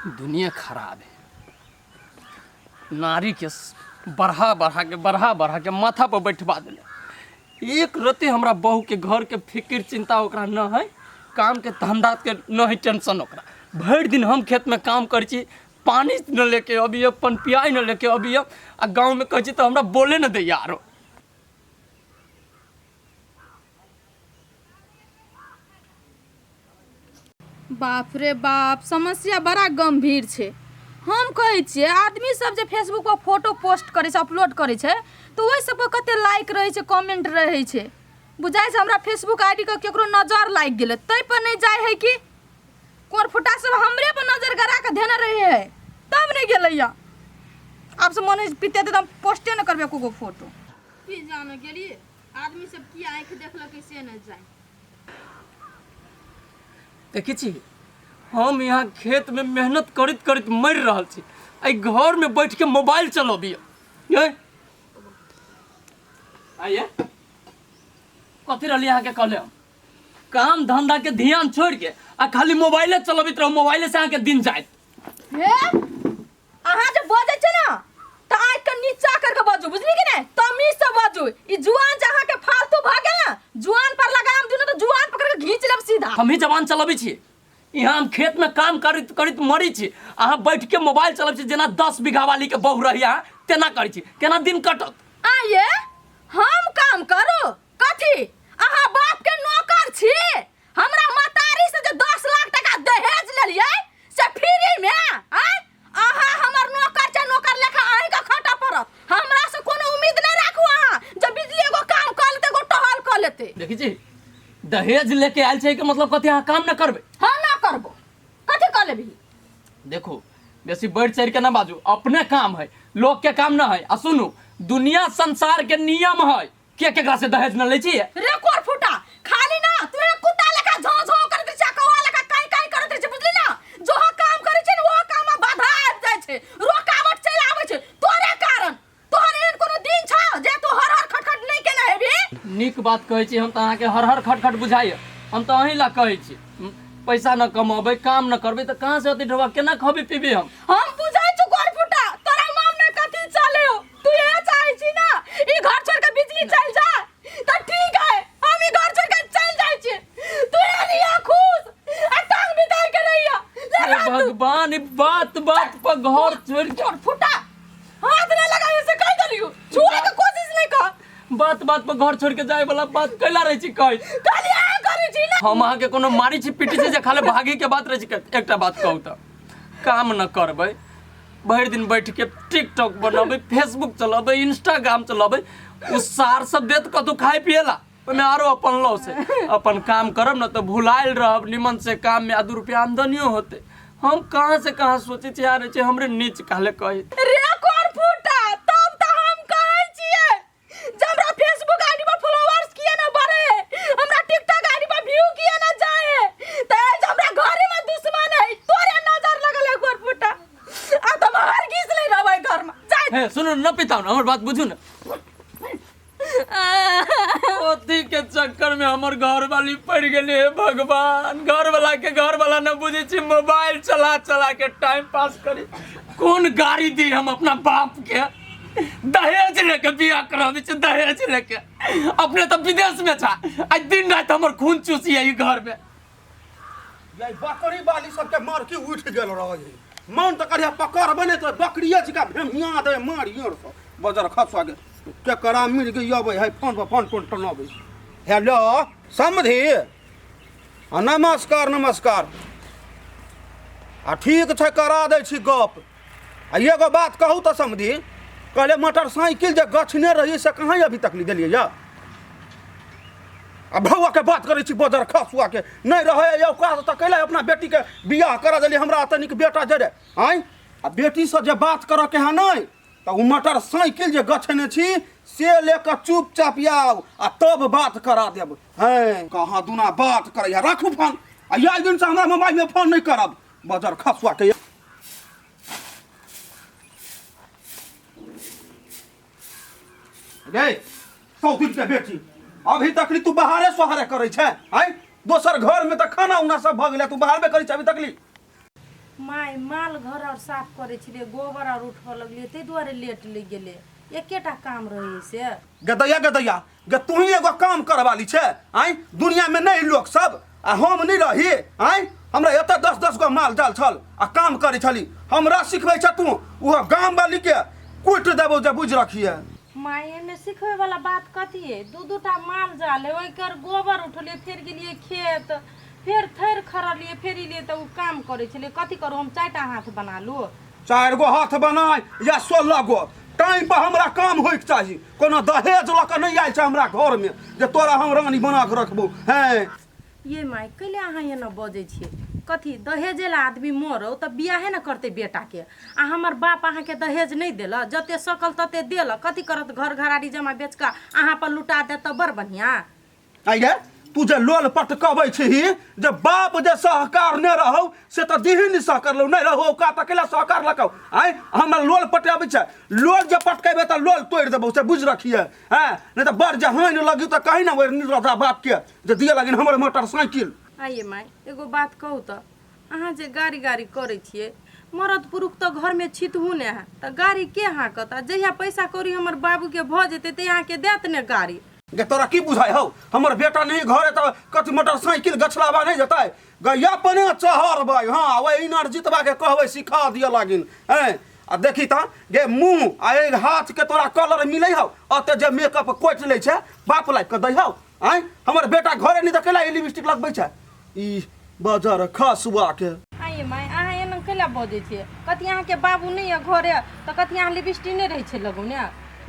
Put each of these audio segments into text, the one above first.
दुनिया खराब है। नारी के बढ़ा के माथा पर बैठवा दिले। एक रत्ती हमरा बहू के घर के फिक्र चिंता ओकरा न है, काम के धंधा के न है टेंशन ओकरा। भर दिन हम खेत में काम कर छी, पानी न लेके अभी पन पियाई न लेके अभी आ गाँव में कह तो हमरा बोले न दे यारो। बाप रे बाप, समस्या बड़ा गंभीर छे। हम कहै छियै आदमी सब जे फेसबुक पर फोटो पोस्ट करे छै, अपलोड करे छै, तो ओइ सब पर कते लाइक रहे छै, कमेंट रहे छै। बुझाइ छै हमरा फेसबुक आईडी के केकरो नजर लाग गेलै, तै पर नहीं जाय है कि कोन फुटा सब हमरे पर नजर गड़ा के देने रहे है, तब नहीं गेलैया। अब से मन पिते त हम पोस्टे न करबे को फोटो। की जाने गेली आदमी सब की आंख देखलकै से न जाय। देखी छी हम यहाँ खेत में मेहनत करत करत मर रहा छी, आई घर में बैठ के मोबाइल चलबिए आइए कथी रही यहाँ के कहले हम काम धंधा के ध्यान छोड़ के आ खाली मोबाइले चलबित रहो, मोबाइले से के दिन जाए। हे अहाँ जे बजै छै ना त आँख के नीचा करके बाजू, बुझली कि नहीं? तमीज से बाजू। ई जुआन जहाँ के फालतू भागे ना, जुआन पर लगाम दिनो तो जुआन पकड़ के घींच लेब सीधा। हम ही जवान चलबी छी, यहाँ हम खेत में काम करत करत मरी छी, अहाँ बैठ के मोबाइल चलब छी जेना 10 बीघा वाली के बहू रही अहाँ तेना करै छी, केना दिन कटत? आइए हम काम करू कथी? अहाँ बाप के नौकर छी। हमरा मतारी से जे 10 लाख टका दहेज लेलियै से फ्री में आय अहाँ हमर नौकर छै, नौकर लेखा अहीं के खटा पड़त। हमरा से कोनो उम्मीद नहीं राखू अहाँ जे बिजली एगो काम कर लेते, एगो टहल कर लेते। देखी छी दहेज लेके आयल छै के मतलब कथी अहाँ काम न करबे? हाँ ना करबो, कथी कर लेबी? देखो बेसी बढ़ चढ़ के ना बाजू, अपने काम है, लोग के काम ना है। आ सुनू दुनिया संसार के नियम है, के केकरा से दहेज न ले छिए। रे कोर फुटा खाली ना तू एक कुत्ता लेखा झौ झौ करत छै, कौवा लेखा काई काई करत छै, बुझली ना? जो काम करे छै वो काम में बाधा आ जाय छै, रुकावट चल आवे छै तोरे कारण। तोहर एहन कोनो दिन छ जे तू हर हर खटखट नहीं केना हेबी? नीक बात कहै छी हम त अहाँ के हर हर खटखट बुझाइए, हम त अहीं ला कहै छी। पैसा न कमाबे काम न करबे त कहां से होते ढवा, केना खबे पीबे? हम बुझाइ छु कोर फुटा तोरा मन में कथी चले हो? तू ये चाहै छी ना ई घर छोड़ के बिजली चल जा त ठीक है, हम ई घर छोड़ के चल जाय छी। तू ये रिया खुश आ टांग बिताई के रहिया। हे भगवान ई बात बात पर घर छोड़ के कोर फुटा हाथ न लगाए से कह दलियो, छुए के कोशिश नहीं कर। बात बात पर घर छोड़ के जाए वाला बात कैला रहे छी कह कलिया करे छी ना हम अहाँ के कोनो मारी छी पीटी छी जे खाली भागे के बात रहे छी। एकटा बात कहू त काम न करबे, भर दिन बैठ के टिकटॉक बनबे, फेसबुक चलबे, इंस्टाग्राम चलबे, उ सार सब देत कतु खाए पिएला ओमे आरो अपन लो से अपन काम करब न तो भुलाइल रहब, निमन से काम में 2 रुपया आमदनियो होते। हम कहां से कहां सोचे छी यार छे हमरे नीच काले कहि रे कोर फुटा तब त हम कहै छिए जे हमरा फेसबुक आईडी पर फॉलोअर्स किए न बढ़े, हमरा टिकटॉक आईडी पर व्यू किए न जाए, त हमरा घरे में दुश्मन है तोरे नजर लगल है कोर फुटा। आ त बाहर घिस ले रहबै घर में जाए। हे सुनो न पिताऊ न हमर बात बुझू न, ओती के चक्कर में हमर घर वाली पड़ गेली है भगवान। घर वाला न बुझे छी, मोबाइल चला चला के टाइम पास करी। कौन गाड़ी दी हम अपना बाप के? दहेज लेके बियाह कराबी छी, दहेज लेके। अपने तो विदेश में था, आज दिन रात हमर खून चूसी है ई घर में। ये बकरी वाली सबके मार के उठ गेल रहे, मन त करिया पकड़ बने तो बकरिए छिका भेमिया दे मारियो स बजर खसवा गेल के करा मिल गई अब है फोन पर फोन टनबे। हेलो समधी, नमस्कार नमस्कार। आ ठीक छै करा दै छी गप। आ एगो बात कहू त समधी, कहले मोटरसाइकिल जे गछने रही से कहाँ अभी तक दिलिए या? आ भौआ के बात करे छी बजर खसुआ के नहीं रहे औकात त कैले अपना बेटी के बियाह करा देली। हमरा तनिक बेटा जरे आइ आ बेटी से जे बात कर के है नहीं त उ मोटरसाइकिल जे गछने छी से लेकर चुपचाप आओ आ तब बात करा देब। हैं कहाँ दुना बात करे या? राखू फोन। आ या दिन से हमरा मोबाइल में फोन नहीं करब बजर खसुआ के। रे सौतिन के बेटी अभी तक तू बाहरे सोहरे करे छे? हैं दोसर घर में तो खाना उना सब भ गेले, तू बाहर में करे छे अभी तक? माय माल घर और साफ करे छिले गोबर और उठबऽ लगलिए ते दुआरे लेट लग गेले एकेटा काम रहे से गदैया गे तू ही एगो काम करवाली छे आई दुनिया में नहीं लोग सब आ हम नहीं रही आई हमरा एत 10 गो माल जाल छल आ काम करे छली हमरा सिखबै छ तू वो गांव वाली के कुट देबो जे बुझ रखिए माये में सिखवे वाला बात कथी है दू-दूटा माल जाल है ओकर गोबर उठलिए फिर गेलिए खेत फिर थैर खरलिए फेर लिए तो काम करे छले कथी करू हम 4टा हाथ बना लू 4 गो हाथ बनाए या 16 गो टाइम पर हमरा काम होइक चाहिए कोनो दहेज ल के नहीं आइल छ हमरा घर में जे तोरा हम रानी बना के रखबो हैं ये माय कैले अहाँ ये न बजे छिए कथी दहेजे ला आदमी मरो त बियाहे न करते बेटा के आ हमर बाप अहाँ के दहेज नहीं देला जते सकल तते देला कथी करत घर घराड़ी जमा बेच का अहाँ पर लुटा दे त बर बढ़िया आइए तू जे लोल पटकबै छी जे बाप जे सहकार ने रहौ से त दिही नि सहकार लो नहीं रहो का त केला सहकार लकौ आइ हमरा लोल पटाबै छ लोल जे पटकेबे त लोल तोड़ देबौ से बुझ रखिए हैं नहीं त बर जहान लगी त कहि न वर निरदा बाप के जे दिए लगिन हमर मोटरसाइकिल आइए माय एगो बात कहू त अहाँ जे गाड़ी करे छिए मरद पुरुष तो घर में छितहू ने है त गाड़ी के हाकत आ जहिया पैसा कौड़ी हमर बाबू के भ जेते ते यहाँ के देत ने गाड़ी गे तोरा की बुझाई हौ हमर बेटा नहीं घरे त कथि मोटरसाइकिल गछलाबा नहीं जतै गया अपने चहरबै हां ओइ इनर जितबा के कहबै सिखा दिए लागिन हैं आ देखी त गे मुंह आ एक हाथ के तोरा कलर मिलै हौ अते जे मेकअप कोट लै छै बाप लाग के दै हौ हैं हमर बेटा घरे नहीं त केला लिपस्टिक लगबै छै ई बाजार खसुआ के आइए माय अहाँ एना केला बजे छिए कथी अहाँ के बाबू नहीं है घरे त कथी अहाँ लिपस्टिक नहीं रहे छै लगौने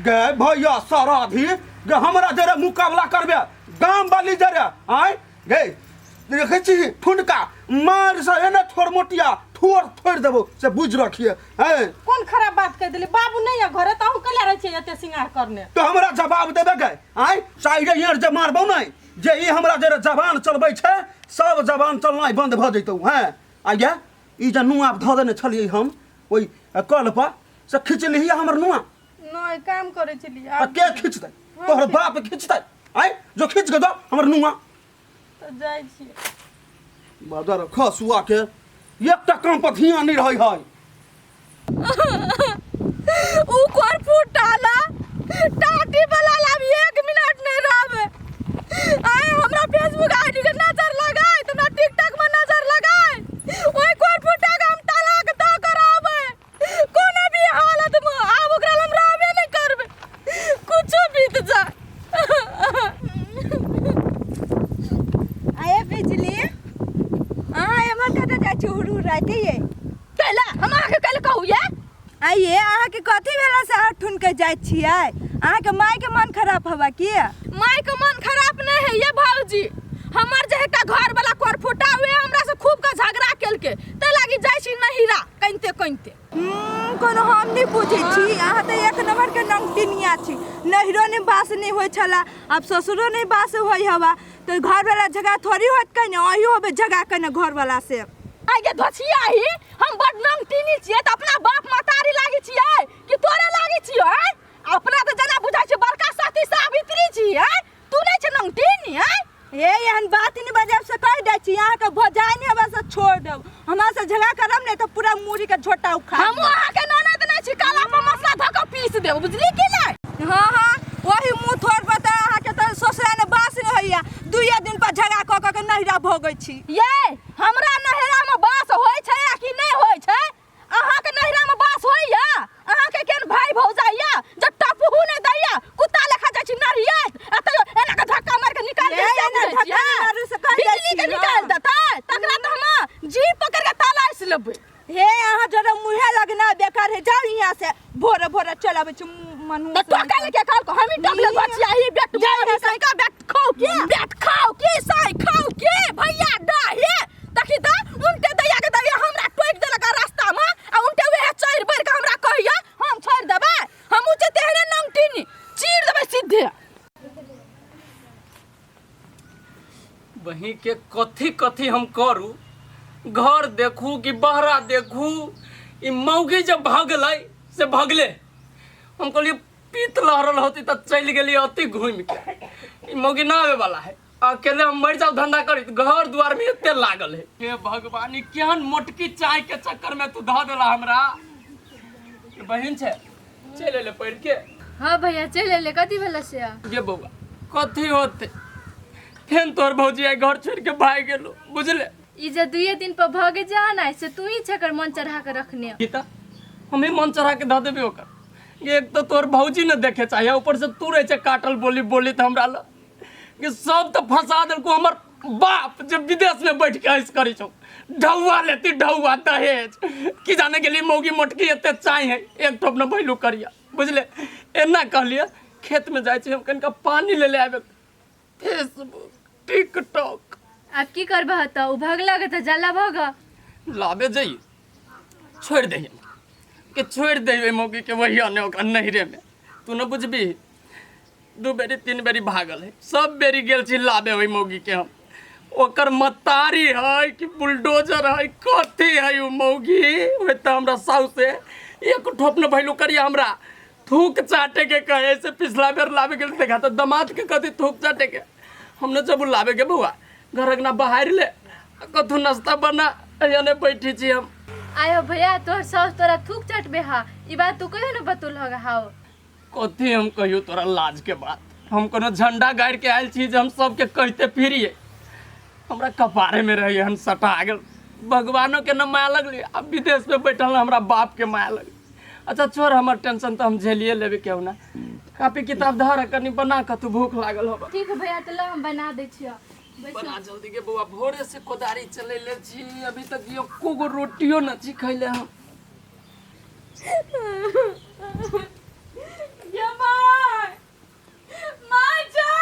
गे भैया सराधी गे हमरा जरे मुकाबला करबे गांव वाली जरे आय गे देखे छी ठुनका मार से एने थोड़ मोटिया थोड़ देबो से बुझ रखिए हैं कौन खराब बात कह देले बाबू नहीं है घरे त हम केला रहे छिए एते सिंगार करने तो हमरा जवाब देबे गे आय साइड यार जे मारबो नहीं जे ई हमरा जरे जबान चलबै छै सब जबान चलनाइ बंद भ जइतौ हैं आगे ई जे नुआ ध देने छलिए हम ओइ कल पर से खींच लिही हमर नुआ नहीं काम करे छली आ के खींचतै तोहर बाप खींचतै आय जो खींच के दो हमर नुआ तो जाय छी बाजार खसुआ के एकटा काम पर ध्यान नहीं रहै है ऊ कोर फुटाला टाटी वाला ला 1 मिनट नहीं रहबे आय हमरा फेसबुक आईडी के नजर लगाए तुमरा टिकटॉक में नजर लगाए ओए कोर फुटा के हम तलाक द कराबे कोनो भी हालत में आब ओकरा हम रहबे नहीं करबे कुछो बीत जा आए बिजली अहाँ एमर कतऽ जाइ छी हुरु राति ये कैला हम आके कैले कहू ये आइए अहाँ के कथी भेला से हाथ ठुन के जाइ छियै अहाँ के माय के मन खराब हवा की माय के मन खराब नहीं है ये भाऊजी हमर जे एकटा घर वाला कोर फुटा हुए हमरा से खूब का झगड़ा केलके त लागी जाइ छी नहिरा कइनते कोनो हम नहीं बुझे छी अहाँ त एक नंबर के नंगटिनिया छी नहिरो ने बास नहीं होय छला अब ससुरो नहीं बास होय हवा तो घर वाला जगह थोड़ी होत कने अही होबे जगह कने घर वाला से आगे धछिया ही हम बड नंगटिनी छियै त अपना बाप मातारी लागी छियै कि तोरे लागी छियै अपना त जना बुझाइ छै बड़का साथी सावित्री छियै तू नहीं छ नंगटिनी है ए एहन बात नहीं बजाब से कह दै छी यहाँ के भजाई नहीं हवा से छोड़ देब हमरा से झगड़ा करब नहीं तो पूरा मुड़ी के झोटा उखाड़ हम अहाँ के ननद नहीं छी काला पर मसला ध के पीस देब बुझली कि नहीं हाँ हाँ वही मुँह थोड़ बता अहाँ के तो ससुरा ने बास नहीं होइया 2 दिन पर झगड़ा क के नहिरा भोगै छी ये हमरा नहिरा में बास होय छै या कि नहीं होय छै अहाँ के नहिरा में बास होइया अहाँ के केन भाई भौजाइया जे टपहू ने दैया कुत्ता लेखा जाइ छी नरियत एत एना के धक्का मार के निकाल दे बिजली के निकाल देतै तकरा त हम जी पकड़ के ताला से लेबै हे अहाँ जरा मुहे लगना बेकार है जाओ यहाँ से भोरे भोरे चलाबे छी मनु त तो काले के काल को हम ही टपले बचिया ही बेट जाई साई का बेट खाओ के साई खाओ के भैया डाहे देखी त उनके दैया के दैया हमरा टोक देलक रास्ता में आ उनके वे चैर बर के हमरा कहिया हम छोड़ देबै हम उचे तेहरे नंगटिनी चीर देबै सीधे वही के कथी हम करू घर देखू कि बहरा देखू ई मौगी जब भगलै से भगले हम कहलिए पीत लहरल होती त चल गेली अति घूम के ई मौगी ना आवे वाला है अकेले हम मर जाओ धंधा करी घर द्वार में एते लागल है हे भगवानी केहन मोटकी चाय के चक्कर में तू ध देला हमरा बहन छे चले ले पढ़ के हाँ भैया चल ले कथी भेल से ये बउआ कथी होते फेन तोर भौजी आई घर छोड़ के भाग गेलो बुझले ई जे 2 दिन पर भगे जाना से तू ही छकर मन चढ़ा के रखने गीता हमें मन चढ़ा के ध देबे ओकर एक तो तोर भौजी न देखे चाहिए ऊपर से तू रहे छे काटल बोली बोली त हमरा ल कि सब तो फंसा देलको हमर बाप जब विदेश में बैठ के ऐस करी छौ ढौआ लेती ढौआ दहेज कि जाने के लिए मौगी मोटकी एते चाहिए एक ठोप न भइलू करिया बुझले एना कहलिए खेत में जाय छी हम कनका पानी ले आबे फेसबुक टिकटॉक अब की करबह त उ भगला के त जला भग लाबे जाइए छोड़ दे कि छोड़ दे मौगी के वही आने ओकरा नहरे में तू न बुझबी 2 बेरी 3 बेरी भागल है सब बेरी गेल छी लाबे वही मौगी के हम ओकर मतारी है कि बुलडोजर है कथी है उ मौगी ओए त हमरा साउ से एक ठोप न भइलू करिया हमरा थूक चाटे के कहे से पिछला बेर लाबे गेल देखा त दामाद के कथी थूक चाटे के हमने जब लाबे के बुआ घर अगना बाहर ले कथू नाश्ता बना एने बैठी छी हम आयो भैया तोर सास तोरा थूक चटबे हा ई बात तू कहियो न बतुल होगा हाओ कथी हम कहियो तोरा लाज के बात हम कोनो झंडा गाड़ के आयल छी जे हम सबके कहते फिरिए हमरा कपारे में रही हम सटा गेल भगवानों के न माया लगली अब विदेश में बैठल हमरा बाप के माया लगली अच्छा छोड़ हमर टेंशन तो हम झेलिए लेबे केहू ना कापी किताब धर कनी बना के तू भूख लागल होबा ठीक है भैया त हम बना दै छियो बना जल्दी के बउआ भोरे से कोदारी चले ले छी अभी तक यो को रोटियो न छी खैले हम